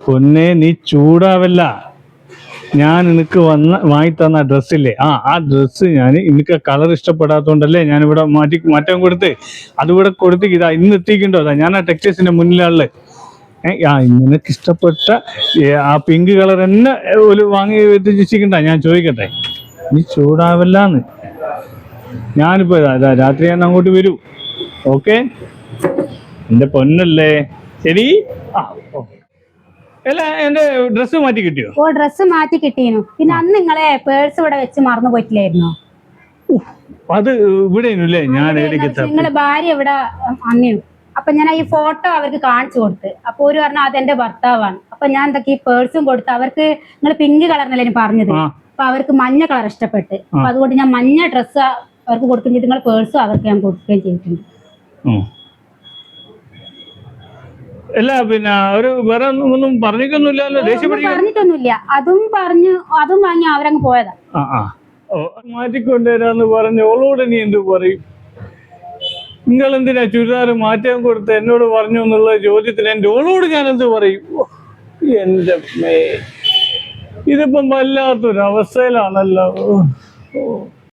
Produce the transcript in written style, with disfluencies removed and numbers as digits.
പൊന്നെ നീ ചൂടാവല്ല. ഞാൻ നിനക്ക് വാങ്ങി തന്ന ഡ്രസ്സില്ലേ, ആ ഡ്രസ്സ് ഞാൻ എനിക്ക് കളർ ഇഷ്ടപ്പെടാത്തോണ്ടല്ലേ ഞാനിവിടെ മാറ്റം കൊടുത്ത് അതിവിടെ കൊടുത്ത് ഇതാ ഇന്ന് എത്തിക്കണ്ടോ. അതാ ഞാൻ ആ ടെക്സ്റ്റൈൽസിന്റെ മുന്നിലുള്ള നിനക്ക് ഇഷ്ടപ്പെട്ട ആ പിങ്ക് കളർ തന്നെ ഒരു വാങ്ങി എത്തിച്ചിരിക്കണ്ട. ഞാൻ ചോദിക്കട്ടെ, നീ ചൂടാവല്ലാന്ന്. ഞാനിപ്പോ രാത്രി ഞാൻ അങ്ങോട്ട് വരൂ. ഓക്കെ എന്റെ പൊന്നല്ലേ, ശരി. അല്ല എന്റെ ഡ്രസ്സ് മാറ്റി കിട്ടിയോ? ഓ ഡ്രസ്സ് മാറ്റി കിട്ടിയിരുന്നു. പിന്നെ അന്ന് നിങ്ങളെ പേഴ്സ് ഇവിടെ വെച്ച് മറന്നു പോയിട്ടില്ലായിരുന്നോ? അത് ഇവിടെ ഞാൻ നിങ്ങളെ ഭാര്യ ഇവിടെ വന്നു. അപ്പൊ ഞാൻ ഈ ഫോട്ടോ അവർക്ക് കാണിച്ചു കൊടുത്ത്. അപ്പൊ ഒരു പറഞ്ഞാൽ അതെന്റെ ഭർത്താവാണ്. അപ്പൊ ഞാൻ എന്തൊക്കെ ഈ പേഴ്സും കൊടുത്ത് അവർക്ക് നിങ്ങൾ പിങ്ക് കളറിനല്ലേ പറഞ്ഞത്. അപ്പൊ അവർക്ക് മഞ്ഞ കളർ ഇഷ്ടപ്പെട്ട്. അപ്പൊ അതുകൊണ്ട് ഞാൻ മഞ്ഞ ഡ്രസ്സ് അവർക്ക് കൊടുക്കുകയും ചെയ്ത് നിങ്ങളെ പേഴ്സും അവർക്ക് ഞാൻ കൊടുക്കുകയും ചെയ്തിട്ടുണ്ട്. അല്ല പിന്നെ അവര് വേറെ ഒന്നും പറഞ്ഞിട്ടൊന്നുമില്ലല്ലോ, പറഞ്ഞിട്ടൊന്നുമില്ല. അതും വാങ്ങി അവരങ്ങ് പോയതാ. മാറ്റിക്കൊണ്ടുവരാന്ന് പറഞ്ഞു. ഓളോട് നീ എന്ത് പറയും? നിങ്ങൾ എന്തിനാ ചുരിദാർ മാറ്റാൻ കൊടുത്ത് എന്നോട് പറഞ്ഞു എന്നുള്ള ചോദ്യത്തിന് എൻ്റെ ഓളോട് ഞാൻ എന്ത് പറയും? എൻ്റെ ഇതിപ്പം വല്ലാത്തൊരവസ്ഥയിലാണല്ലോ.